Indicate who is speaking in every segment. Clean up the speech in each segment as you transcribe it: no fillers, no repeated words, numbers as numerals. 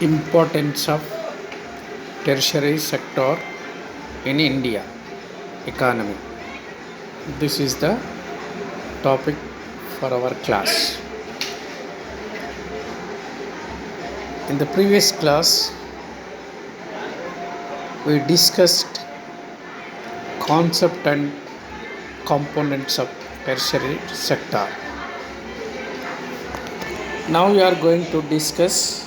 Speaker 1: Importance of tertiary sector in India economy. This is the topic for our class. In the previous class, we discussed concept and components of tertiary sector. Now we are going to discuss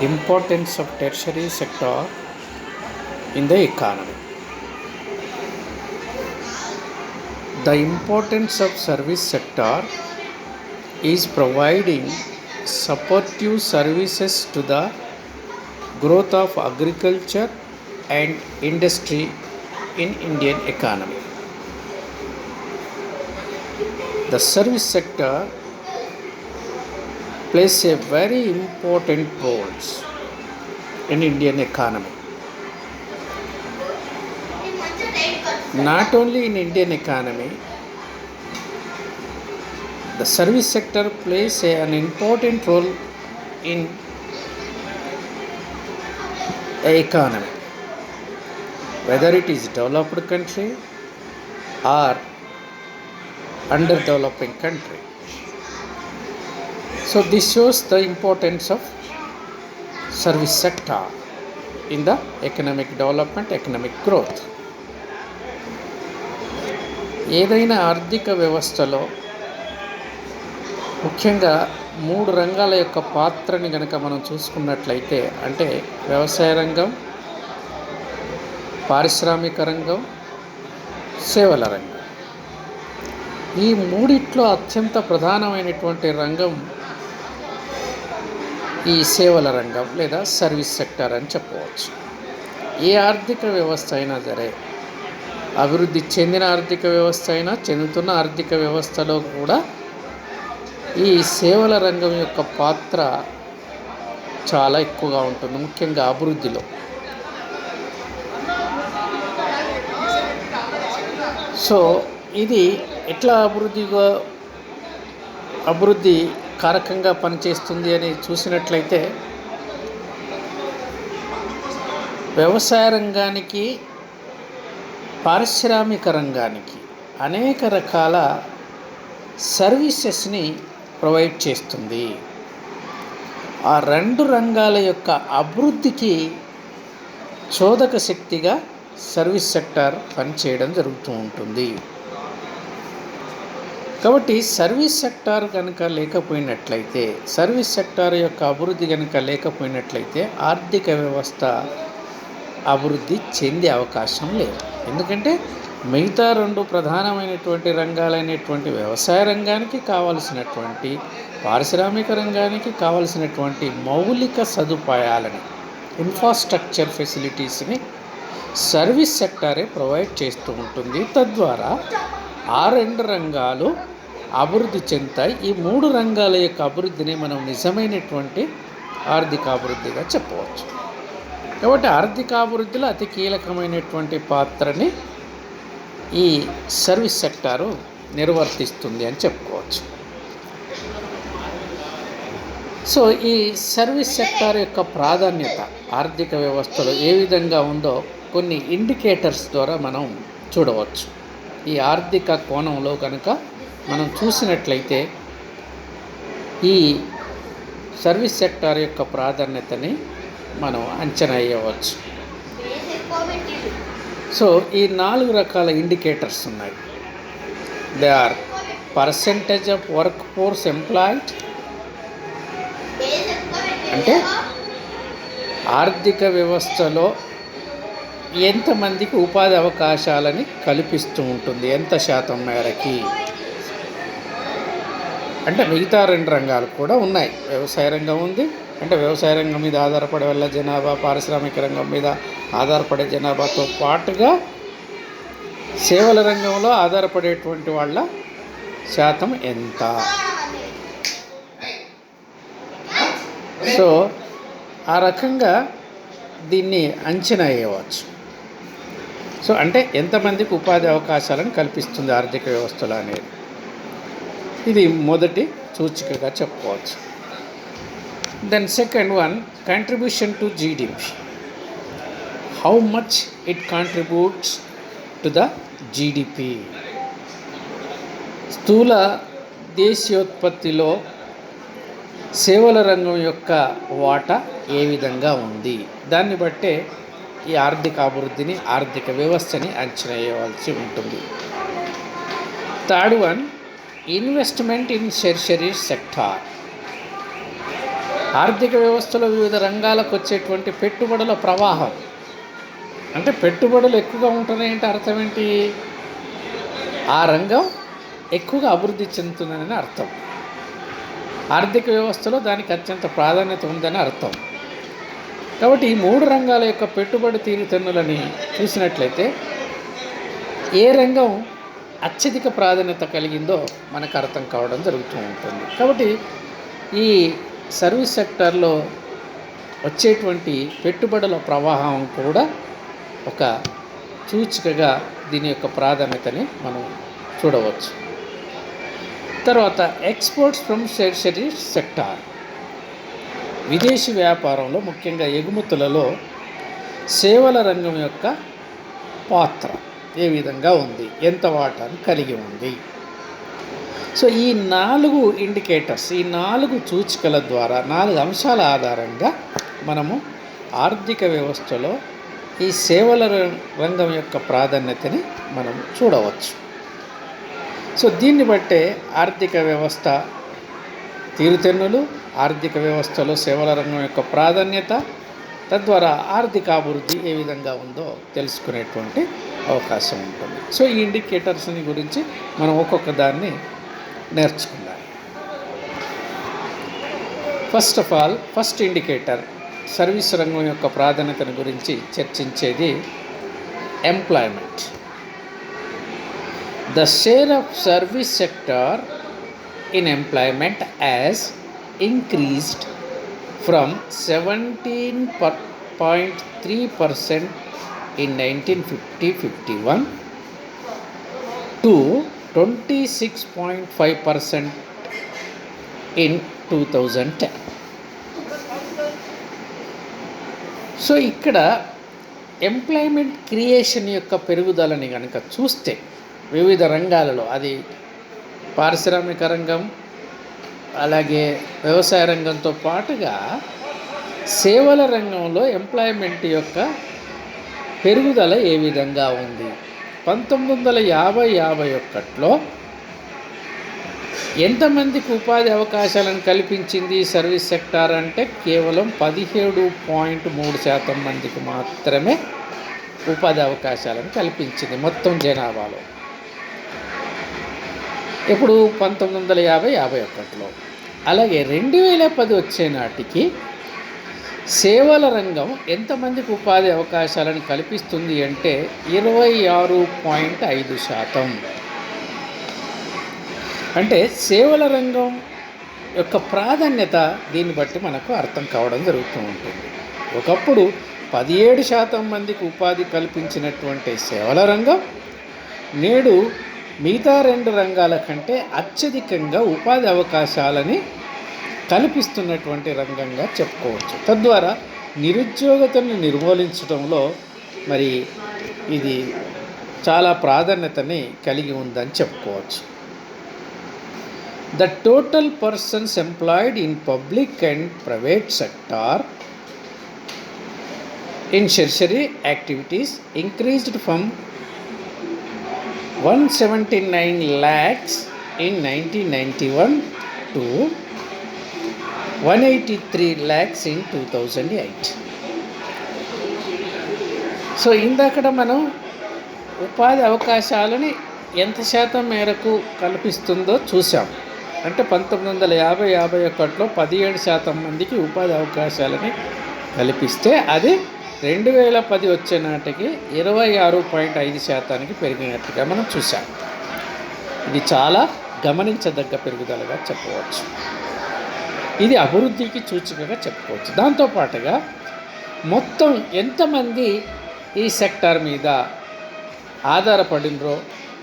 Speaker 1: importance of tertiary sector in the economy. The importance of service sector is providing supportive services to the growth of agriculture and industry in Indian economy. The service sector plays a very important role in Indian economy. Not only in Indian economy, the service sector plays an important role in the economy, whether it is developed country or underdeveloping country. So this shows the importance of service sector in the economic development, economic growth. ఏదైనా ఆర్థిక వ్యవస్థలో ముఖ్యంగా 3 రంగాల యొక్క పాత్రని కనుక మనం చూసుకున్నట్లయితే, అంటే వ్యవసాయ రంగం, పారిశ్రామిక రంగం, సేవల రంగం. ఈ మూడిట్లో అత్యంత ప్రధానమైనటువంటి రంగం ఈ సేవల రంగం లేదా సర్వీస్ సెక్టర్ అని చెప్పవచ్చు. ఏ ఆర్థిక వ్యవస్థ అయినా సరే, అభివృద్ధి చెందిన ఆర్థిక వ్యవస్థ అయినా, చెందుతున్న ఆర్థిక వ్యవస్థలో కూడా ఈ సేవల రంగం యొక్క పాత్ర చాలా ఎక్కువగా ఉంటుంది, ముఖ్యంగా అభివృద్ధిలో. సో ఇది ఎట్లా అభివృద్ధి కారకంగా పనిచేస్తుంది అని చూసినట్లయితే, వ్యవసాయ రంగానికి, పారిశ్రామిక రంగానికి అనేక రకాల సర్వీసెస్ని ప్రొవైడ్ చేస్తుంది. ఆ 2 రంగాల యొక్క అభివృద్ధికి చోదక శక్తిగా సర్వీస్ సెక్టార్ పనిచేయడం జరుగుతూ ఉంటుంది. కాబట్టి సర్వీస్ సెక్టార్ కనుక లేకపోయినట్లయితే, సర్వీస్ సెక్టార్ యొక్క అభివృద్ధి కనుక లేకపోయినట్లయితే ఆర్థిక వ్యవస్థ అభివృద్ధి చెందే అవకాశం లేదు. ఎందుకంటే మిగతా 2 ప్రధానమైనటువంటి రంగాలైనటువంటి వ్యవసాయ రంగానికి కావలసినటువంటి, పారిశ్రామిక రంగానికి కావలసినటువంటి మౌలిక సదుపాయాలని, ఇన్ఫ్రాస్ట్రక్చర్ ఫెసిలిటీస్ని సర్వీస్ సెక్టారే ప్రొవైడ్ చేస్తూ ఉంటుంది. తద్వారా ఆ 2 రంగాలు అభివృద్ధి చెందుతాయి. ఈ 3 రంగాల యొక్క అభివృద్ధిని మనం నిజమైనటువంటి ఆర్థికాభివృద్ధిగా చెప్పవచ్చు. కాబట్టి ఆర్థికాభివృద్ధిలో అతి కీలకమైనటువంటి పాత్రని ఈ సర్వీస్ సెక్టారు నిర్వర్తిస్తుంది అని చెప్పుకోవచ్చు. సో ఈ సర్వీస్ సెక్టార్ యొక్క ప్రాధాన్యత ఆర్థిక వ్యవస్థలో ఏ విధంగా ఉందో కొన్ని ఇండికేటర్స్ ద్వారా మనం చూడవచ్చు. ఈ ఆర్థిక కోణంలో కనుక మనం చూసినట్లయితే ఈ సర్వీస్ సెక్టార్ యొక్క ప్రాధాన్యతని మనం అంచనా వేయవచ్చు. సో ఈ 4 రకాల ఇండికేటర్స్ ఉన్నాయి. They are percentage of work force employed, అంటే ఆర్థిక వ్యవస్థలో ఎంతమందికి ఉపాధి అవకాశాలని కల్పిస్తూ ఉంటుంది, ఎంత శాతం మేరకి. అంటే మిగతా 2 రంగాలు కూడా ఉన్నాయి. వ్యవసాయ రంగం ఉంది, అంటే వ్యవసాయ రంగం మీద ఆధారపడే వాళ్ళ జనాభా, పారిశ్రామిక రంగం మీద ఆధారపడే జనాభాతో పాటుగా సేవల రంగంలో ఆధారపడేటువంటి వాళ్ళ శాతం ఎంత. సో ఆ రకంగా దీన్ని అంచనా వేయవచ్చు. సో అంటే ఎంతమందికి ఉపాధి అవకాశాలను కల్పిస్తుంది ఆర్థిక వ్యవస్థలో అనేది, ఇది మొదటి సూచికగా చెప్పుకోవచ్చు. Then second one, contribution to GDP. How much it contributes to the GDP. స్థూల దేశీయోత్పత్తిలో సేవల రంగం యొక్క వాటా ఏ విధంగా ఉంది, దాన్ని బట్టే ఈ ఆర్థిక అభివృద్ధిని, ఆర్థిక వ్యవస్థని అంచనా వేయవలసి ఉంటుంది. Third one, investment in tertiary sector. ఆర్థిక వ్యవస్థలో వివిధ రంగాలకు వచ్చేటువంటి పెట్టుబడుల ప్రవాహం. అంటే పెట్టుబడులు ఎక్కువగా ఉంటున్నాయంటే అర్థం ఏంటి? ఆ రంగం ఎక్కువగా అభివృద్ధి చెందుతుందని అర్థం. ఆర్థిక వ్యవస్థలో దానికి అత్యంత ప్రాధాన్యత ఉందని అర్థం. కాబట్టి ఈ మూడు రంగాల యొక్క పెట్టుబడి తీరుతెన్నులని చూసినట్లయితే ఏ రంగం అత్యధిక ప్రాధాన్యత కలిగిందో మనకు అర్థం కావడం జరుగుతూ ఉంటుంది. కాబట్టి ఈ సర్వీస్ సెక్టార్లో వచ్చేటువంటి పెట్టుబడుల ప్రవాహం కూడా ఒక సూచికగా దీని యొక్క ప్రాధాన్యతని మనం చూడవచ్చు. తర్వాత ఎక్స్పోర్ట్స్ ఫ్రమ్ టెర్షియరీ సెక్టార్. విదేశీ వ్యాపారంలో ముఖ్యంగా ఎగుమతులలో సేవల రంగం యొక్క పాత్ర ఏ విధంగా ఉంది, ఎంత వాటాను కలిగి ఉంది. సో ఈ 4 ఇండికేటర్స్, ఈ 4 సూచికల ద్వారా, 4 అంశాల ఆధారంగా మనము ఆర్థిక వ్యవస్థలో ఈ సేవల రంగం యొక్క ప్రాధాన్యతని మనం చూడవచ్చు. సో దీన్ని బట్టే ఆర్థిక వ్యవస్థ తీరుతెన్నులు, ఆర్థిక వ్యవస్థలో సేవల రంగం యొక్క ప్రాధాన్యత, తద్వారా ఆర్థిక అభివృద్ధి ఏ విధంగా ఉందో తెలుసుకునేటువంటి అవకాశం ఉంటుంది. సో ఈ ఇండికేటర్స్ని గురించి మనం ఒక్కొక్క దాన్ని నేర్చుకుందాం. First of all, first indicator service రంగం యొక్క ప్రాధాన్యతను గురించి చర్చించేది employment. The share of service sector in employment as increased from 17.3% in 1950-51 to 26.5% in 2010. So ఇక్కడ ఎంప్లాయ్మెంట్ క్రియేషన్ యొక్క పెరుగుదలని కనుక చూస్తే వివిధ రంగాలలో, అది పారిశ్రామిక రంగం, అలాగే వ్యవసాయ రంగంతో పాటుగా సేవల రంగంలో ఎంప్లాయ్మెంట్ యొక్క పెరుగుదల ఏ విధంగా ఉంది. 1950-51లో ఎంతమందికి ఉపాధి అవకాశాలను కల్పించింది సర్వీస్ సెక్టార్ అంటే కేవలం 17.3% మందికి మాత్రమే ఉపాధి అవకాశాలను కల్పించింది మొత్తం జనాభాలో. ఇప్పుడు 1950-51లో. అలాగే 2010 వచ్చే నాటికి సేవల రంగం ఎంతమందికి ఉపాధి అవకాశాలను కల్పిస్తుంది అంటే 26.5%. అంటే సేవల రంగం యొక్క ప్రాధాన్యత దీన్ని బట్టి మనకు అర్థం కావడం జరుగుతూ ఉంటుంది. ఒకప్పుడు 17% మందికి ఉపాధి కల్పించినటువంటి సేవల రంగం నేడు మిగతా 2 రంగాల కంటే అత్యధికంగా ఉపాధి అవకాశాలని కల్పిస్తున్నటువంటి రంగంగా చెప్పుకోవచ్చు. తద్వారా నిరుద్యోగతను నిర్మూలించడంలో మరి ఇది చాలా ప్రాధాన్యతని కలిగి ఉందని చెప్పుకోవచ్చు. The total persons employed in public and private sector in tertiary activities increased from 179 lakhs in 1991 to 183 lakhs in 2008. So ఇందాకడ మనం ఉపాధి అవకాశాలని ఎంత శాతం మేరకు కల్పిస్తుందో చూసాం. అంటే 1950-51లో 17% మందికి ఉపాధి అవకాశాలని కల్పిస్తే అది 2010 వచ్చే నాటికి 26.5% పెరిగినట్టుగా మనం చూసాం. ఇది చాలా గమనించదగ్గ పెరుగుదలగా చెప్పవచ్చు. ఇది అభివృద్ధికి సూచికగా చెప్పుకోవచ్చు. దాంతోపాటుగా మొత్తం ఎంతమంది ఈ సెక్టార్ మీద ఆధారపడినరో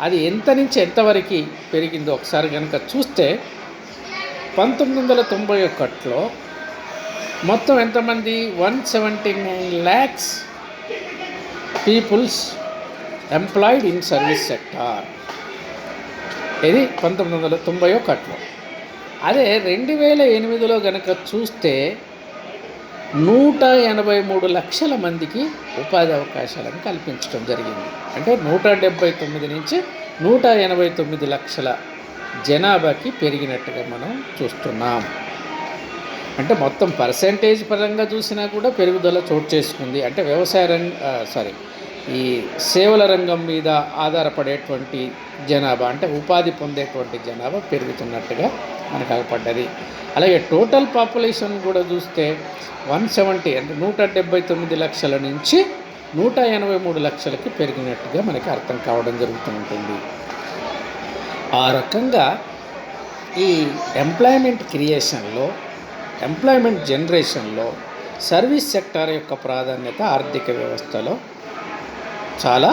Speaker 1: అది ఎంత నుంచి ఎంతవరకు పెరిగిందో ఒకసారి కనుక చూస్తే 1991లో మొత్తం ఎంతమంది 179 lakhs peoples employed in service sector. ఇది 1991లో. అదే 2008లో కనుక చూస్తే 183 లక్షల మందికి ఉపాధి అవకాశాలను కల్పించడం జరిగింది. అంటే 179 నుంచి 189 లక్షల జనాభాకి పెరిగినట్టుగా మనం చూస్తున్నాం. అంటే మొత్తం పర్సెంటేజ్ పరంగా చూసినా కూడా పెరుగుదల చోటు చేసుకుంది. అంటే ఈ సేవల రంగం మీద ఆధారపడేటువంటి జనాభా, అంటే ఉపాధి పొందేటువంటి జనాభా పెరుగుతున్నట్టుగా మనకు అగపడ్డది. అలాగే టోటల్ పాపులేషన్ కూడా చూస్తే 170 అంటే 179 లక్షల నుంచి 183 లక్షలకి పెరిగినట్టుగా మనకి అర్థం కావడం జరుగుతూ ఉంటుంది. ఆ రకంగా ఈ ఎంప్లాయ్మెంట్ క్రియేషన్లో, ఎంప్లాయ్మెంట్ జనరేషన్లో సర్వీస్ సెక్టార్ యొక్క ప్రాధాన్యత ఆర్థిక వ్యవస్థలో చాలా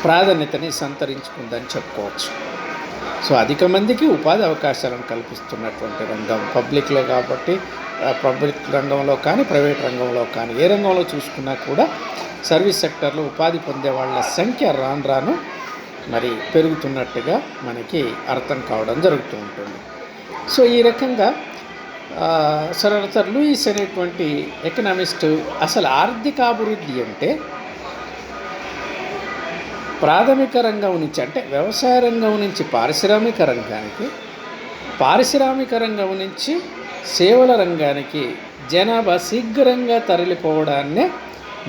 Speaker 1: ప్రాధాన్యతని సంతరించుకుందని చెప్పుకోవచ్చు. సో అధిక మందికి ఉపాధి అవకాశాలను కల్పిస్తున్నటువంటి రంగం పబ్లిక్లో కాబట్టి, పబ్లిక్ రంగంలో కానీ ప్రైవేట్ రంగంలో కానీ ఏ రంగంలో చూసుకున్నా కూడా సర్వీస్ సెక్టార్లో ఉపాధి పొందే వాళ్ళ సంఖ్య రాను పెరుగుతున్నట్టుగా మనకి అర్థం కావడం జరుగుతూ ఉంటుంది. సో ఈ రకంగా సర్ లూయిస్ అనేటువంటి ఎకనామిస్టు అసలు ఆర్థిక అభివృద్ధి అంటే ప్రాథమిక రంగం నుంచి, అంటే వ్యవసాయ రంగం నుంచి పారిశ్రామిక రంగానికి, పారిశ్రామిక రంగం నుంచి సేవల రంగానికి జనాభా శీఘ్రంగా తరలిపోవడాన్నే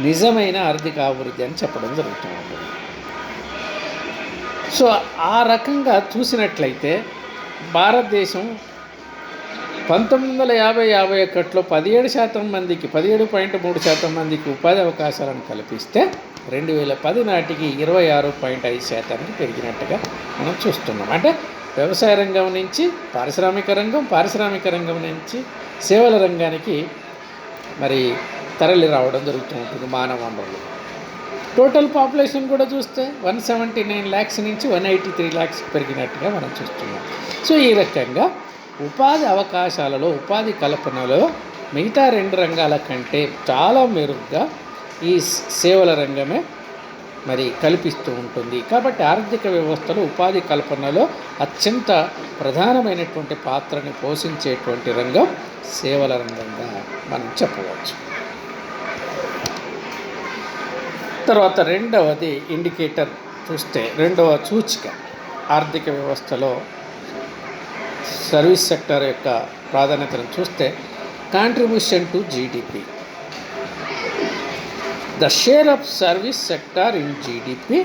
Speaker 1: నిజమైన ఆర్థిక అభివృద్ధి అని చెప్పడం జరుగుతూ ఉంటుంది. సో ఆ రకంగా చూసినట్లయితే భారతదేశం 1950-51లో 17% మందికి 17.3% మందికి ఉపాధి అవకాశాలను కల్పిస్తే 2010 నాటికి 26.5%కి పెరిగినట్టుగా మనం చూస్తున్నాం. అంటే వ్యవసాయ రంగం నుంచి పారిశ్రామిక రంగం నుంచి సేవల రంగానికి తరలి రావడం జరుగుతూ ఉంటుంది మానవ వనరులు. టోటల్ పాపులేషన్ కూడా చూస్తే 179 lakhs నుంచి 183 lakhs పెరిగినట్టుగా మనం చూస్తున్నాం. సో ఈ రకంగా ఉపాధి అవకాశాలలో, ఉపాధి కల్పనలో మిగతా 2 రంగాల కంటే చాలా మెరుగ్గా ఈ సేవల రంగమే కల్పిస్తూ ఉంటుంది. కాబట్టి ఆర్థిక వ్యవస్థలో ఉపాధి కల్పనలో అత్యంత ప్రధానమైనటువంటి పాత్రని పోషించేటువంటి రంగం సేవల రంగంగా మనం చెప్పవచ్చు. తర్వాత రెండవది ఇండికేటర్ చూస్తే, రెండవ సూచిక ఆర్థిక వ్యవస్థలో సర్వీస్ సెక్టర్ యొక్క ప్రాధాన్యతను చూస్తే contribution to GDP. The share of service sector in GDP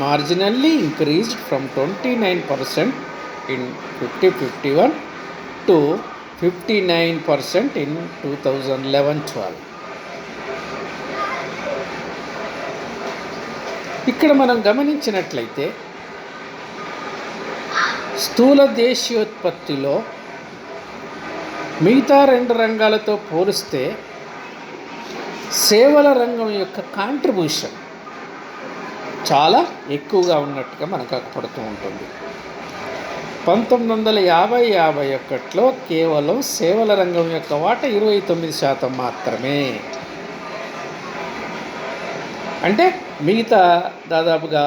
Speaker 1: marginally increased from 29% in 2051 to 59% in 2011-12. ఇక్కడ మనం గమనించినట్లయితే స్థూల దేశీయోత్పత్తిలో మిగతా 2 రంగాలతో పోలిస్తే సేవల రంగం యొక్క కాంట్రిబ్యూషన్ చాలా ఎక్కువగా ఉన్నట్టుగా మనకు అగపడుతూ ఉంటుంది. 1950-51లో కేవలం సేవల రంగం యొక్క వాటా 29% మాత్రమే. అంటే మిగతా దాదాపుగా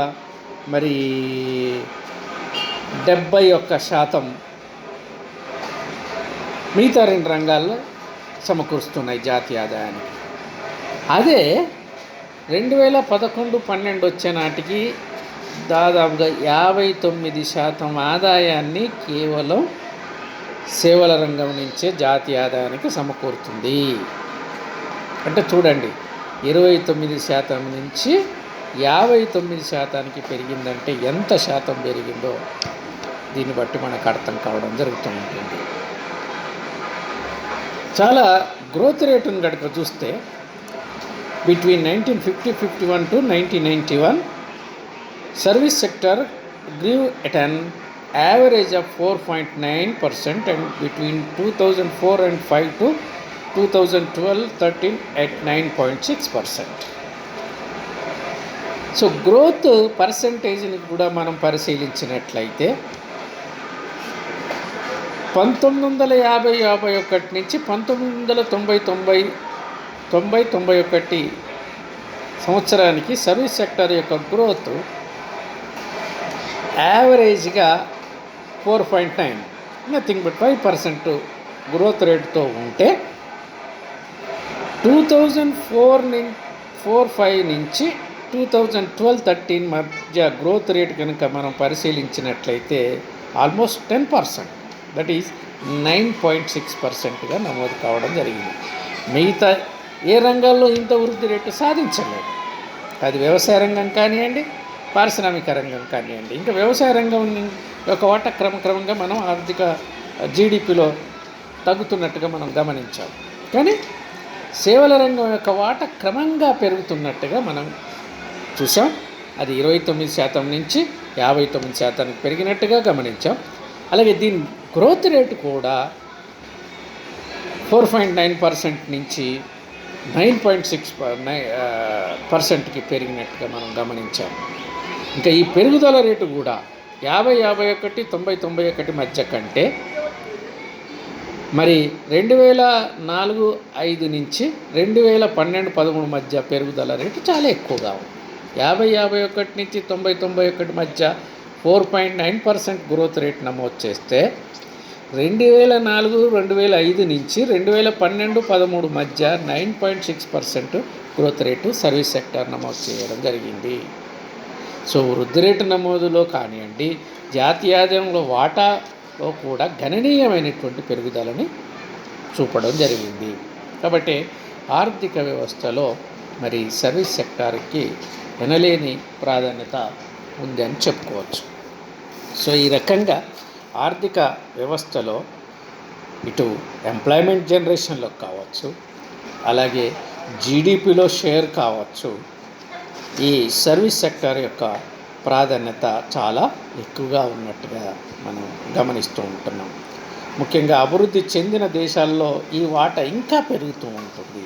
Speaker 1: 71% మిగతా 2 రంగాల్లో సమకూరుస్తున్నాయి జాతీయ ఆదాయానికి. అదే 2011-12 వచ్చే నాటికి దాదాపుగా 59% ఆదాయాన్ని కేవలం సేవల రంగం నుంచే జాతీయ ఆదాయానికి సమకూరుతుంది. అంటే చూడండి, 29% నుంచి 59%కి పెరిగిందంటే ఎంత శాతం పెరిగిందో దీన్ని బట్టి మనకు అర్థం కావడం జరుగుతూ ఉంటుంది. చాలా గ్రోత్ రేటును కనుక చూస్తే between 1950-51 to 1991 service sector grew at an average of 4.9% and between 2004 and 5 to 2012-13 at 9.6%. So growth పర్సంటేజ్ని కూడా మనం పరిశీలించినట్లయితే 1951 నుంచి 1991 సంవత్సరానికి సర్వీస్ సెక్టర్ యొక్క గ్రోత్ యావరేజ్గా 4.9, నథింగ్ బట్ 5% గ్రోత్ రేట్తో ఉంటే 2004-05 నుంచి 2012-13 మధ్య గ్రోత్ రేట్ కనుక మనం పరిశీలించినట్లయితే ఆల్మోస్ట్ 10%, దట్ ఈజ్ 9.6%గా నమోదు కావడం జరిగింది. మిగతా ఏ రంగాల్లో ఇంత వృద్ధి రేటు సాధించలేదు. అది వ్యవసాయ రంగం కానివ్వండి, పారిశ్రామిక రంగం కానివ్వండి. ఇంకా వ్యవసాయ రంగం యొక్క వాటా క్రమక్రమంగా మనం ఆర్థిక జీడిపిలో తగ్గుతున్నట్టుగా మనం గమనించాం. కానీ సేవల రంగం యొక్క వాటా క్రమంగా పెరుగుతున్నట్టుగా మనం చూసాం. అది 29% నుంచి 59% పెరిగినట్టుగా గమనించాం. అలాగే దీని గ్రోత్ రేటు కూడా 4.9% నుంచి 9.6%కి పెరిగినట్టుగా మనం గమనించాం. ఇంకా ఈ పెరుగుదల రేటు కూడా 50-51, 90-91 మధ్య కంటే మరి 2004-05 నుంచి 2012-13 మధ్య పెరుగుదల రేటు చాలా ఎక్కువగా ఉంది. 50-51 నుంచి 90-91 మధ్య 4.9% గ్రోత్ రేట్ నమోదు చేస్తే 2004-2005 నుంచి 2012-13 మధ్య 9.6% గ్రోత్ రేటు సర్వీస్ సెక్టర్ నమోదు చేయడం జరిగింది. సో వృద్ధి రేటు నమోదులో కానివ్వండి, జాతీయ ఆదాయంలో వాటాలో కూడా గణనీయమైనటువంటి పెరుగుదలని చూపడం జరిగింది. కాబట్టి ఆర్థిక వ్యవస్థలో మరి సర్వీస్ సెక్టార్కి ఎనలేని ప్రాధాన్యత ఉంది అని చెప్పుకోవచ్చు. సో ఈ రకంగా ఆర్థిక వ్యవస్థలో ఇటు ఎంప్లాయ్మెంట్ జనరేషన్లో కావచ్చు, అలాగే జీడిపిలో షేర్ కావచ్చు, ఈ సర్వీస్ సెక్టర్ యొక్క ప్రాధాన్యత చాలా ఎక్కువగా ఉన్నట్టుగా మనం గమనిస్తూ ఉంటున్నాం. ముఖ్యంగా అభివృద్ధి చెందిన దేశాల్లో ఈ వాటా ఇంకా పెరుగుతూ ఉంటుంది.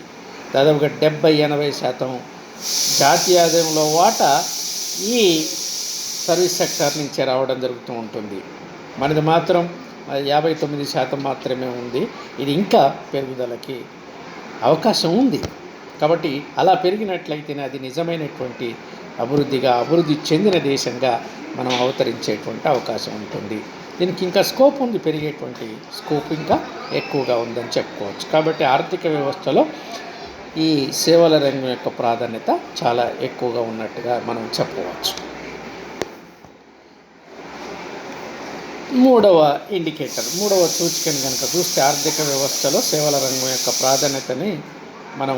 Speaker 1: దాదాపుగా 70-80% జాతీయ ఆదాయంలో వాటా ఈ సర్వీస్ సెక్టర్ నుంచే రావడం జరుగుతూ ఉంటుంది. మనది మాత్రం 59% మాత్రమే ఉంది. ఇది ఇంకా పెరుగుదలకి అవకాశం ఉంది. కాబట్టి అలా పెరిగినట్లయితేనే అది నిజమైనటువంటి అభివృద్ధి చెందిన దేశంగా మనం అవతరించేటువంటి అవకాశం ఉంటుంది. దీనికి ఇంకా స్కోప్ ఉంది, పెరిగేటువంటి స్కోప్ ఇంకా ఎక్కువగా ఉందని చెప్పుకోవచ్చు. కాబట్టి ఆర్థిక వ్యవస్థలో ఈ సేవల రంగం యొక్క ప్రాధాన్యత చాలా ఎక్కువగా ఉన్నట్టుగా మనం చెప్పవచ్చు. మూడవ సూచికను కనుక చూస్తే ఆర్థిక వ్యవస్థలో సేవల రంగం యొక్క ప్రాధాన్యతని మనం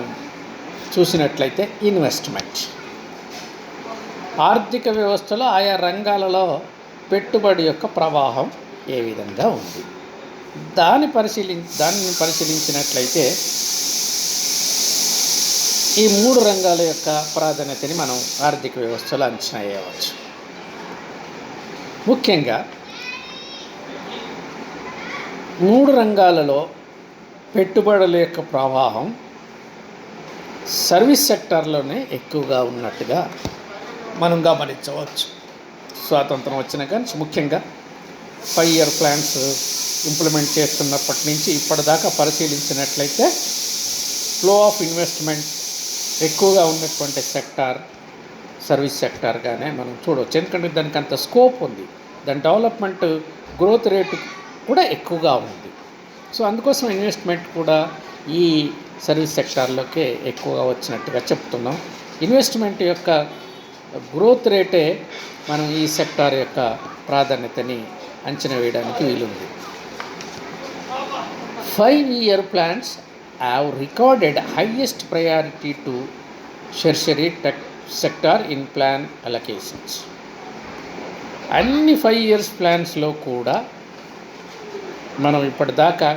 Speaker 1: చూసినట్లయితే ఇన్వెస్ట్మెంట్. ఆర్థిక వ్యవస్థలో ఆయా రంగాలలో పెట్టుబడి యొక్క ప్రవాహం ఏ విధంగా ఉంది దాన్ని పరిశీలించినట్లయితే ఈ 3 రంగాల యొక్క ప్రాధాన్యతని మనం ఆర్థిక వ్యవస్థలో అంచనా వేయవచ్చు. ముఖ్యంగా 3 రంగాలలో పెట్టుబడుల యొక్క ప్రవాహం సర్వీస్ సెక్టార్లోనే ఎక్కువగా ఉన్నట్టుగా మనం గమనించవచ్చు. స్వాతంత్రం వచ్చిన కానీ ముఖ్యంగా 5 ఇయర్ ప్లాన్స్ ఇంప్లిమెంట్ చేస్తున్నప్పటి నుంచి ఇప్పటిదాకా పరిశీలించినట్లయితే ఫ్లో ఆఫ్ ఇన్వెస్ట్మెంట్ ఎక్కువగా ఉన్నటువంటి సెక్టార్ సర్వీస్ సెక్టార్గానే మనం చూడవచ్చు. ఎందుకంటే దానికి అంత స్కోప్ ఉంది, దాని డెవలప్మెంట్ గ్రోత్ రేటు కూడా ఎక్కువగా ఉంది. సో అందుకోసం ఇన్వెస్ట్మెంట్ కూడా ఈ సర్వీస్ సెక్టార్లోకే ఎక్కువగా వచ్చినట్టుగా చెప్తున్నాం. ఇన్వెస్ట్మెంట్ యొక్క గ్రోత్ రేటే మనం ఈ సెక్టార్ యొక్క ప్రాధాన్యతని అంచనా వేయడానికి వీలుంది. 5 year plans have recorded highest priority to tertiary sector in plan allocations. అన్ని 5 ఇయర్స్ ప్లాన్స్లో కూడా మనం ఇప్పటిదాకా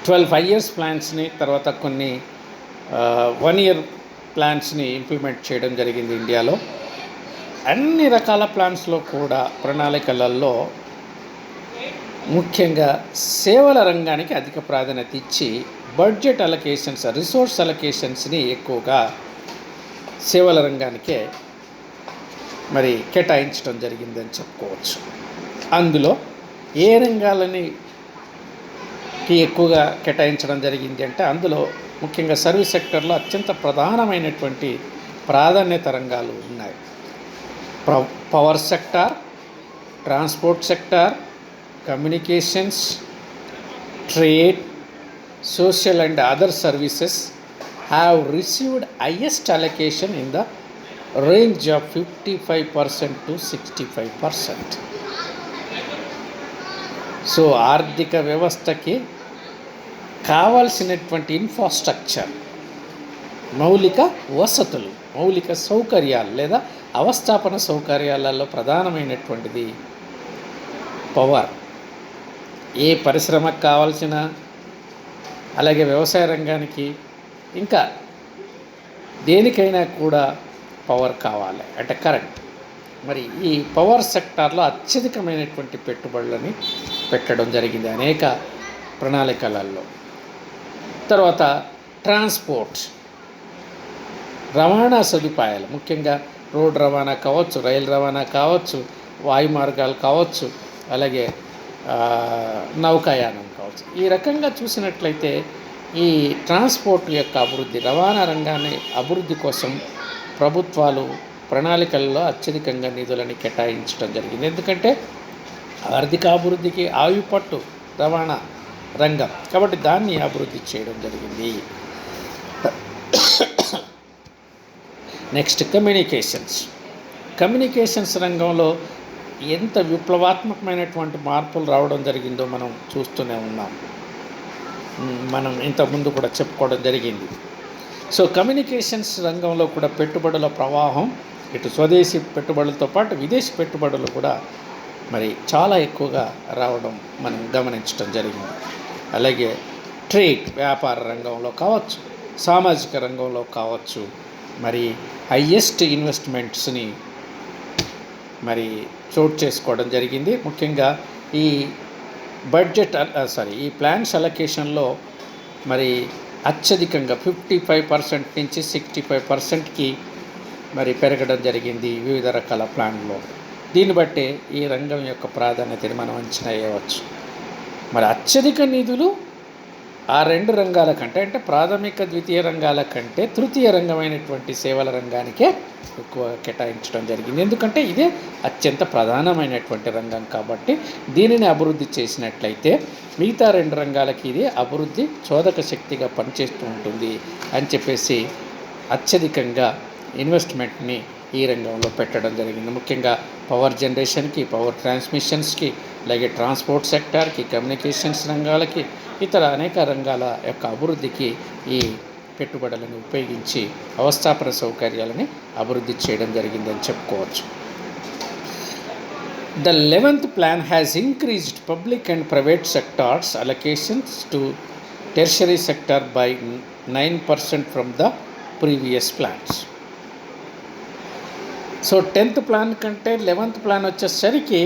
Speaker 1: 12 5 ఇయర్స్ ప్లాన్స్ని, తర్వాత కొన్ని 1 ఇయర్ ప్లాన్స్ని ఇంప్లిమెంట్ చేయడం జరిగింది ఇండియాలో. అన్ని రకాల ప్లాన్స్లో కూడా ప్రణాళికలలో ముఖ్యంగా సేవల రంగానికి అధిక ప్రాధాన్యత ఇచ్చి బడ్జెట్ అలొకేషన్స్, రిసోర్స్ అలొకేషన్స్ని ఎక్కువగా సేవల రంగానికే మరి కేటాయించడం జరిగిందని చెప్పుకోవచ్చు. అందులో ఏ రంగాలని ఎక్కువగా కేటాయించడం జరిగింది అంటే అందులో ముఖ్యంగా సర్వీస్ సెక్టర్లో అత్యంత ప్రధానమైనటువంటి ప్రాధాన్యత రంగాలు ఉన్నాయి. Power sector, transport sector, communications, trade, social and other services have received highest allocation in the range of 55% to 65%. So ఆర్థిక వ్యవస్థకి కావాల్సినటువంటి ఇన్ఫ్రాస్ట్రక్చర్, మౌలిక వసతులు, మౌలిక సౌకర్యాలు లేదా అవస్థాపన సౌకర్యాలలో ప్రధానమైనటువంటిది పవర్. ఏ పరిశ్రమకు కావాల్సిన, అలాగే వ్యవసాయ రంగానికి, ఇంకా దేనికైనా కూడా పవర్ కావాలి అంటే కరెంట్. మరి ఈ పవర్ సెక్టార్లో అత్యధికమైనటువంటి పెట్టుబడులని పెట్టడం జరిగింది అనేక ప్రణాళికలలో. తర్వాత ట్రాన్స్పోర్ట్, రవాణా సదుపాయాలు, ముఖ్యంగా రోడ్ రవాణా కావచ్చు, రైలు రవాణా కావచ్చు, వాయు మార్గాలు కావచ్చు, అలాగే నౌకాయానం కావచ్చు. ఈ రకంగా చూసినట్లయితే ఈ ట్రాన్స్పోర్ట్ యొక్క అభివృద్ధి, రవాణా రంగాన్ని అభివృద్ధి కోసం ప్రభుత్వాలు ప్రణాళికల్లో అత్యధికంగా నిధులని కేటాయించడం జరిగింది. ఎందుకంటే ఆర్థికాభివృద్ధికి ఆయుపట్టు రవాణా రంగం కాబట్టి దాన్ని అభివృద్ధి చేయడం జరిగింది. నెక్స్ట్ కమ్యూనికేషన్స్ రంగంలో ఎంత విప్లవాత్మకమైనటువంటి మార్పులు రావడం జరిగిందో మనం చూస్తూనే ఉన్నాం. మనం ఇంతకుముందు కూడా చెప్పుకోవడం జరిగింది. సో కమ్యూనికేషన్స్ రంగంలో కూడా పెట్టుబడుల ప్రవాహం ఇటు స్వదేశీ పెట్టుబడులతో పాటు విదేశీ పెట్టుబడులు కూడా మరి చాలా ఎక్కువగా రావడం మనం గమనించడం జరిగింది. అలాగే ట్రేడ్, వ్యాపార రంగంలో కావచ్చు, సామాజిక రంగంలో కావచ్చు, మరి హైయెస్ట్ ఇన్వెస్ట్మెంట్స్ని మరి చోటు చేసుకోవడం జరిగింది. ముఖ్యంగా ఈ ఈ ప్లాన్స్ అలొకేషన్లో మరి అత్యధికంగా 55% నుంచి 65%కి మరి పెరగడం జరిగింది వివిధ రకాల ప్లాన్లో. దీన్ని బట్టే ఈ రంగం యొక్క ప్రాధాన్యతని మనం అంచనా వేయవచ్చు. మరి అత్యధిక నిధులు ఆ రెండు రంగాల కంటే అంటే ప్రాథమిక ద్వితీయ రంగాల కంటే తృతీయ రంగమైనటువంటి సేవల రంగానికే ఎక్కువ కేటాయించడం జరిగింది. ఎందుకంటే ఇదే అత్యంత ప్రధానమైనటువంటి రంగం కాబట్టి దీనిని అభివృద్ధి చేసినట్లయితే మిగతా రెండు రంగాలకి ఇది అభివృద్ధి చోదక శక్తిగా పనిచేస్తూ ఉంటుంది అని చెప్పేసి అత్యధికంగా ఇన్వెస్ట్మెంట్ని ఈ రంగంలో పెట్టడం జరిగింది. ముఖ్యంగా పవర్ జనరేషన్కి, పవర్ ట్రాన్స్మిషన్స్కి, అలాగే ట్రాన్స్పోర్ట్ సెక్టార్కి, కమ్యూనికేషన్స్ రంగాలకి, ఇతర అనేక రంగాల యొక్క అభివృద్ధికి ఈ పెట్టుబడులను ఉపయోగించి అవస్థాపన సౌకర్యాలని అభివృద్ధి చేయడం జరిగిందని చెప్పుకోవచ్చు. The 11th plan has increased public and private sectors allocations to tertiary sector by 9% from the previous plans. So 10th plan కంటే 11th ప్లాన్ వచ్చేసరికి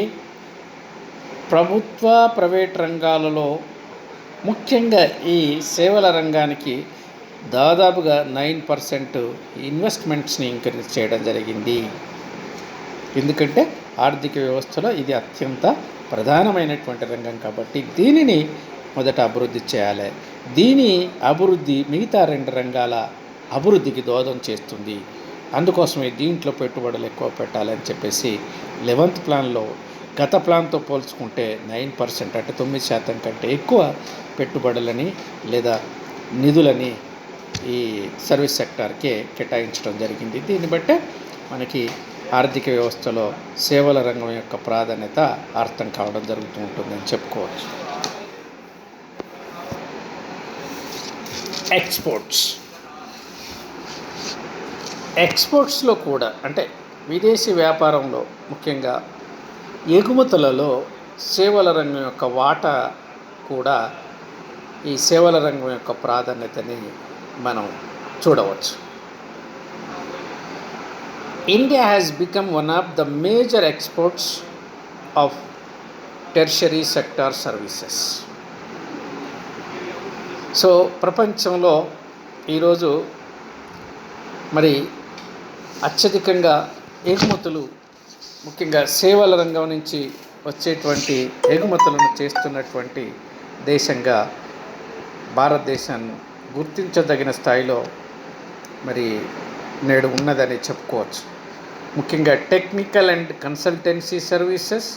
Speaker 1: ప్రభుత్వ ప్రైవేట్ రంగాలలో ముఖ్యంగా ఈ సేవల రంగానికి దాదాపుగా 9% ఇన్వెస్ట్మెంట్స్ని ఇంక్రీజ్ చేయడం జరిగింది. ఎందుకంటే ఆర్థిక వ్యవస్థలో ఇది అత్యంత ప్రధానమైనటువంటి రంగం కాబట్టి దీనిని మొదట అభివృద్ధి చేయాలి. దీని అభివృద్ధి మిగతా రెండు రంగాల అభివృద్ధికి దోహదం చేస్తుంది. అందుకోసమే దీంట్లో పెట్టుబడులు ఎక్కువ పెట్టాలని చెప్పేసి 11th ప్లాన్లో గత ప్లాన్తో పోల్చుకుంటే 9% అంటే 9% కంటే ఎక్కువ పెట్టుబడులని లేదా నిధులని ఈ సర్వీస్ సెక్టార్కే కేటాయించడం జరిగింది. దీన్ని బట్టే మనకి ఆర్థిక వ్యవస్థలో సేవల రంగం యొక్క ప్రాధాన్యత అర్థం కావడం జరుగుతూ ఉంటుందని చెప్పుకోవచ్చు. ఎక్స్పోర్ట్స్లో కూడా అంటే విదేశీ వ్యాపారంలో ముఖ్యంగా ఎగుమతులలో సేవల రంగం యొక్క వాటా కూడా ఈ సేవల రంగం యొక్క ప్రాధాన్యతని మనం చూడవచ్చు. India has become one of the major exports of tertiary sector services. So ప్రపంచంలో ఈరోజు మరి అత్యధికంగా ఎగుమతులు ముఖ్యంగా సేవల రంగం నుంచి వచ్చేటువంటి ఎగుమతులను చేస్తున్నటువంటి దేశంగా భారతదేశాన్ని గుర్తించదగిన స్థాయిలో మరి నేడు ఉన్నదని చెప్పుకోవచ్చు. ముఖ్యంగా technical and consultancy services,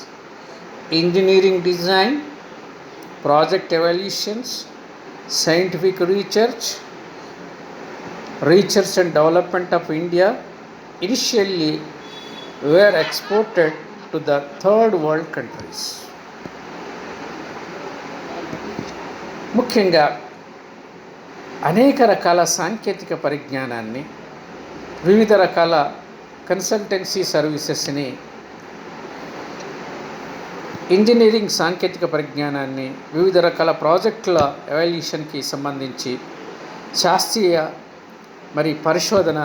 Speaker 1: engineering design, project evaluations, scientific research and development of India initially were exported to the third world countries. ముఖ్యంగా అనేక రకాల సాంకేతిక పరిజ్ఞానాన్ని, వివిధ రకాల కన్సల్టెన్సీ సర్వీసెస్ని, ఇంజనీరింగ్ సాంకేతిక పరిజ్ఞానాన్ని, వివిధ రకాల ప్రాజెక్టుల ఎవాల్యూషన్కి సంబంధించి శాస్త్రీయ మరి పరిశోధన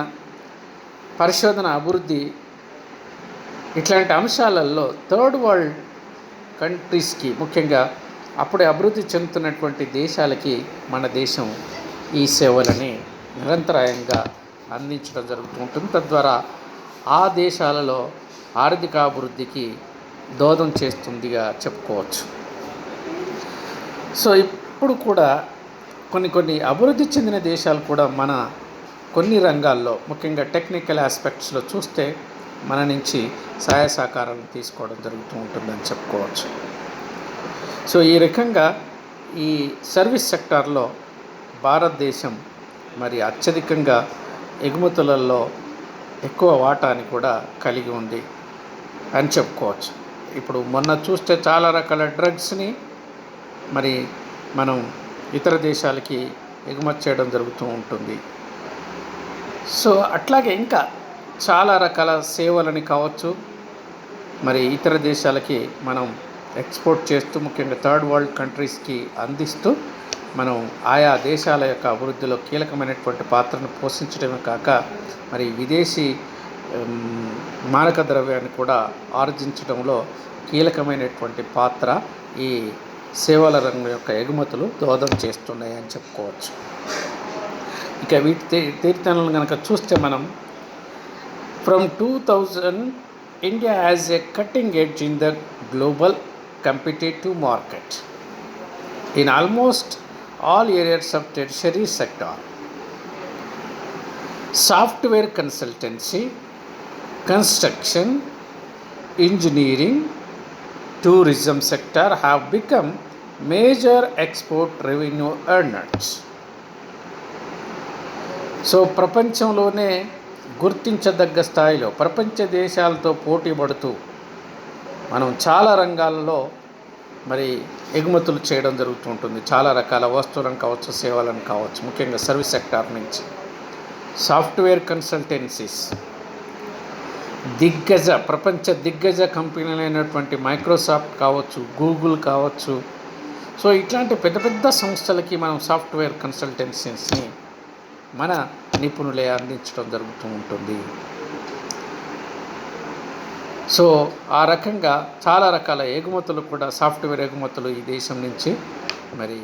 Speaker 1: అభివృద్ధి ఇట్లాంటి అంశాలలో థర్డ్ వరల్డ్ కంట్రీస్కి, ముఖ్యంగా అప్పుడే అభివృద్ధి చెందుతున్నటువంటి దేశాలకి మన దేశం ఈ సేవలని నిరంతరాయంగా అందించడం జరుగుతూ ఉంటుంది. తద్వారా ఆ దేశాలలో ఆర్థికాభివృద్ధికి దోహదం చేస్తుందిగా చెప్పుకోవచ్చు. సో ఇప్పుడు కూడా కొన్ని అభివృద్ధి చెందిన దేశాలు కూడా మన కొన్ని రంగాల్లో, ముఖ్యంగా టెక్నికల్ ఆస్పెక్ట్స్లో చూస్తే మన నుంచి సహాయ సహకారాలను తీసుకోవడం జరుగుతూ ఉంటుందని చెప్పుకోవచ్చు. సో ఈ రకంగా ఈ సర్వీస్ సెక్టార్లో భారతదేశం మరి అత్యధికంగా ఎగుమతులలో ఎక్కువ వాటాని కూడా కలిగి ఉంది అని చెప్పుకోవచ్చు. ఇప్పుడు మొన్న చూస్తే చాలా రకాల డ్రగ్స్ని మరి మనం ఇతర దేశాలకి ఎగుమతి చేయడం జరుగుతూ ఉంటుంది. సో అట్లాగే ఇంకా చాలా రకాల సేవలని కావచ్చు మరి ఇతర దేశాలకి మనం ఎక్స్పోర్ట్ చేస్తూ, ముఖ్యంగా థర్డ్ వరల్డ్ కంట్రీస్కి అందిస్తూ మనం ఆయా దేశాల యొక్క అభివృద్ధిలో కీలకమైనటువంటి పాత్రను పోషించడమే కాక మరి విదేశీ మారక ద్రవ్యాన్ని కూడా ఆర్జించడంలో కీలకమైనటువంటి పాత్ర ఈ సేవల రంగం యొక్క ఎగుమతులు దోహదం చేస్తున్నాయి అని చెప్పుకోవచ్చు. ఇక వీటి తీర్థనలను కనుక చూస్తే మనం from 2000 India has a cutting edge in the global competitive market in almost all areas of tertiary sector. Software consultancy, construction, engineering, tourism sector have become major export revenue earners. So ప్రపంచంలోనే గుర్తించదగ్గ స్థాయిలో ప్రపంచ దేశాలతో పోటీ పడుతూ మనం చాలా రంగాలలో మరి ఎగుమతులు చేయడం జరుగుతూ ఉంటుంది. చాలా రకాల వస్తువులను కావచ్చు, సేవలను కావచ్చు, ముఖ్యంగా సర్వీస్ సెక్టార్ నుంచి. సాఫ్ట్వేర్ కన్సల్టెన్సీస్, ప్రపంచ దిగ్గజ కంపెనీలైనటువంటి మైక్రోసాఫ్ట్ కావచ్చు, గూగుల్ కావచ్చు. సో ఇట్లాంటి పెద్ద పెద్ద సంస్థలకి మనం సాఫ్ట్వేర్ కన్సల్టెన్సీస్ని మన నిపుణులే అందించడం జరుగుతూ ఉంటుంది. సో ఆ రకంగా చాలా రకాల ఎగుమతులు కూడా, సాఫ్ట్వేర్ ఎగుమతులు ఈ దేశం నుంచి మరి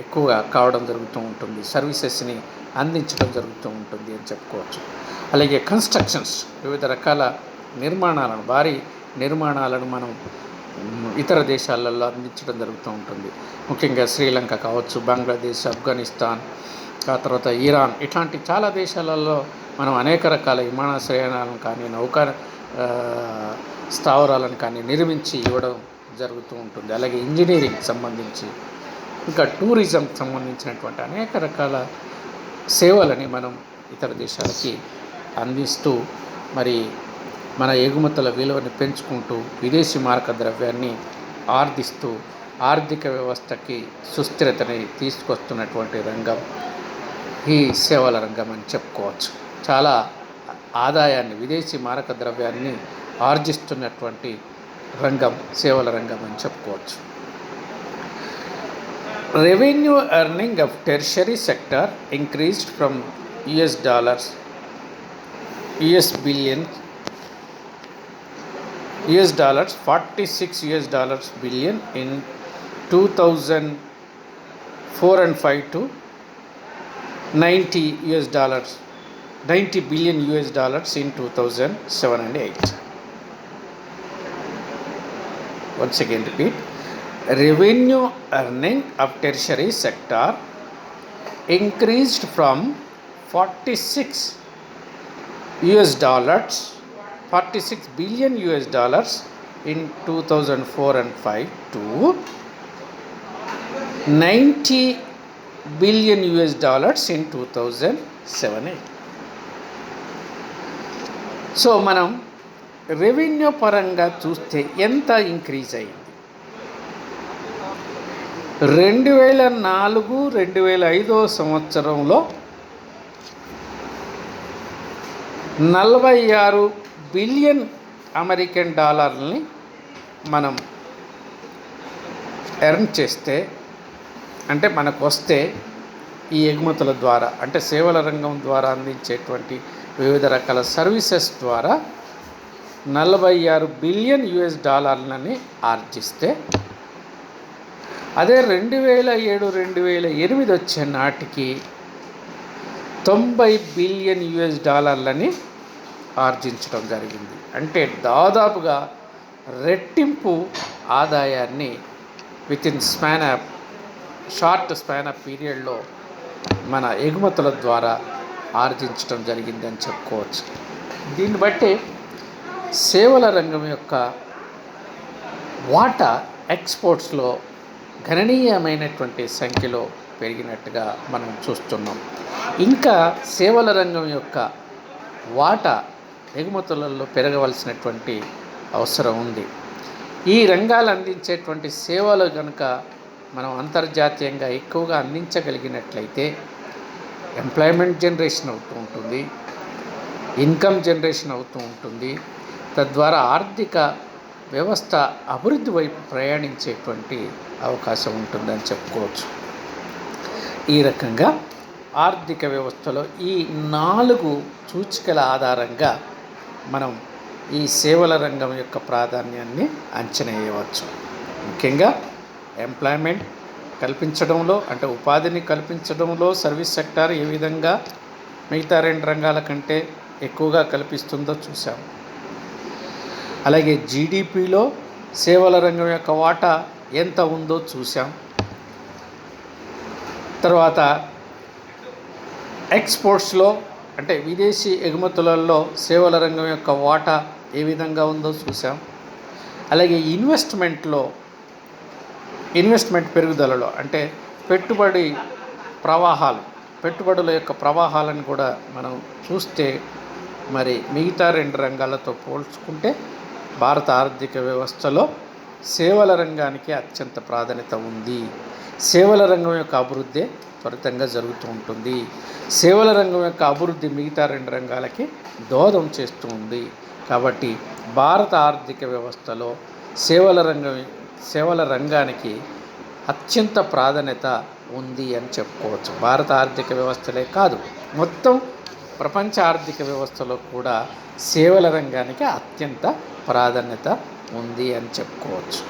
Speaker 1: ఎక్కువగా కావడం జరుగుతూ ఉంటుంది, సర్వీసెస్ని అందించడం జరుగుతూ ఉంటుంది అని చెప్పుకోవచ్చు. అలాగే కన్స్ట్రక్షన్స్, వివిధ రకాల నిర్మాణాలను, భారీ నిర్మాణాలను మనం ఇతర దేశాలలో అందించడం జరుగుతూ ఉంటుంది. ముఖ్యంగా శ్రీలంక కావచ్చు, బంగ్లాదేశ్, ఆఫ్ఘనిస్తాన్, ఆ తర్వాత ఇరాన్, ఇట్లాంటి చాలా దేశాలలో మనం అనేక రకాల విమానాశ్రయాలను కానీ, నౌకా స్థావరాలను కానీ నిర్మించి ఇవ్వడం జరుగుతూ ఉంటుంది. అలాగే ఇంజనీరింగ్ సంబంధించి, ఇంకా టూరిజం సంబంధించినటువంటి అనేక రకాల సేవలని మనం ఇతర దేశాలకి అందిస్తూ మరి మన ఎగుమతుల విలువని పెంచుకుంటూ విదేశీ మారక ద్రవ్యాన్ని ఆర్జిస్తూ ఆర్థిక వ్యవస్థకి సుస్థిరతని తీసుకొస్తున్నటువంటి రంగం ఈ సేవల రంగం అని చెప్పుకోవచ్చు. చాలా ఆదాయాన్ని, విదేశీ మారక ద్రవ్యాన్ని ఆర్జిస్తున్నటువంటి రంగం సేవల రంగం అని చెప్పుకోవచ్చు. Revenue earning of tertiary sector increased from US $46 billion in 2004 and 5 to $90 billion in 2007 and 8. Once again repeat, revenue earning of tertiary sector increased from 46 billion US dollars in 2004 and 5 to 90 billion US dollars in 2007-8. So మనం revenue పరంగా చూస్తే ఎంత increase అయింది? 2004-2005 సంవత్సరంలో 46 billion American డాలర్లని మనం earn చేస్తే, అంటే మనకు వస్తే ఈ ఎగుమతుల ద్వారా, అంటే సేవల రంగం ద్వారా అందించేటువంటి వివిధ రకాల సర్వీసెస్ ద్వారా 46 బిలియన్ US డాలర్లని ఆర్జిస్తే, అదే 2007-2008 వచ్చే నాటికి 90 బిలియన్ US డాలర్లని ఆర్జించడం జరిగింది. అంటే దాదాపుగా రెట్టింపు ఆదాయాన్ని వితిన్ షార్ట్ స్పాన్ ఆఫ్ పీరియడ్లో మన ఎగుమతుల ద్వారా ఆర్జించడం జరిగిందని చెప్పుకోవచ్చు. దీన్ని బట్టి సేవల రంగం యొక్క వాటా ఎక్స్పోర్ట్స్లో గణనీయమైనటువంటి సంఖ్యలో పెరిగినట్టుగా మనం చూస్తున్నాం. ఇంకా సేవల రంగం యొక్క వాటా ఎగుమతులలో పెరగవలసినటువంటి అవసరం ఉంది. ఈ రంగాలు అందించేటువంటి సేవలు కనుక మనం అంతర్జాతీయంగా ఎక్కువగా అందించగలిగినట్లయితే ఎంప్లాయ్మెంట్ జనరేషన్ అవుతూ ఉంటుంది, ఇన్కమ్ జనరేషన్ అవుతూ ఉంటుంది. తద్వారా ఆర్థిక వ్యవస్థ అభివృద్ధి వైపు ప్రయాణించేటువంటి అవకాశం ఉంటుందని చెప్పుకోవచ్చు. ఈ రకంగా ఆర్థిక వ్యవస్థలో ఈ 4 సూచికల ఆధారంగా మనం ఈ సేవల రంగం యొక్క ప్రాధాన్యాన్ని అంచనా వేయవచ్చు. ముఖ్యంగా ఎంప్లాయ్మెంట్ కల్పించడంలో, అంటే ఉపాధిని కల్పించడంలో సర్వీస్ సెక్టార్ ఏ విధంగా మిగతా 2 రంగాల కంటే ఎక్కువగా కల్పిస్తుందో చూసాం. అలాగే జీడిపిలో సేవల రంగం యొక్క వాటా ఎంత ఉందో చూసాం. తర్వాత ఎక్స్పోర్ట్స్లో, అంటే విదేశీ ఎగుమతులలో సేవల రంగం యొక్క వాటా ఏ విధంగా ఉందో చూసాం. అలాగే ఇన్వెస్ట్మెంట్ పెరుగుదలలో, అంటే పెట్టుబడుల యొక్క ప్రవాహాలను కూడా మనం చూస్తే, మరి మిగతా 2 రంగాలతో పోల్చుకుంటే భారత ఆర్థిక వ్యవస్థలో సేవల రంగానికి అత్యంత ప్రాధాన్యత ఉంది. సేవల రంగం యొక్క అభివృద్ధి త్వరితంగా జరుగుతూ ఉంటుంది. సేవల రంగం యొక్క అభివృద్ధి మిగతా 2 రంగాలకి దోహదం చేస్తూ ఉంది. కాబట్టి భారత ఆర్థిక వ్యవస్థలో సేవల రంగానికి అత్యంత ప్రాధాన్యత ఉంది అని చెప్పుకోవచ్చు. భారత ఆర్థిక వ్యవస్థలే కాదు, మొత్తం ప్రపంచ ఆర్థిక వ్యవస్థలో కూడా సేవల రంగానికి అత్యంత ప్రాధాన్యత ఉంది అని చెప్పుకోవచ్చు.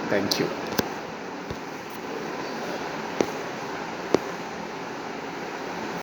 Speaker 1: Thank you.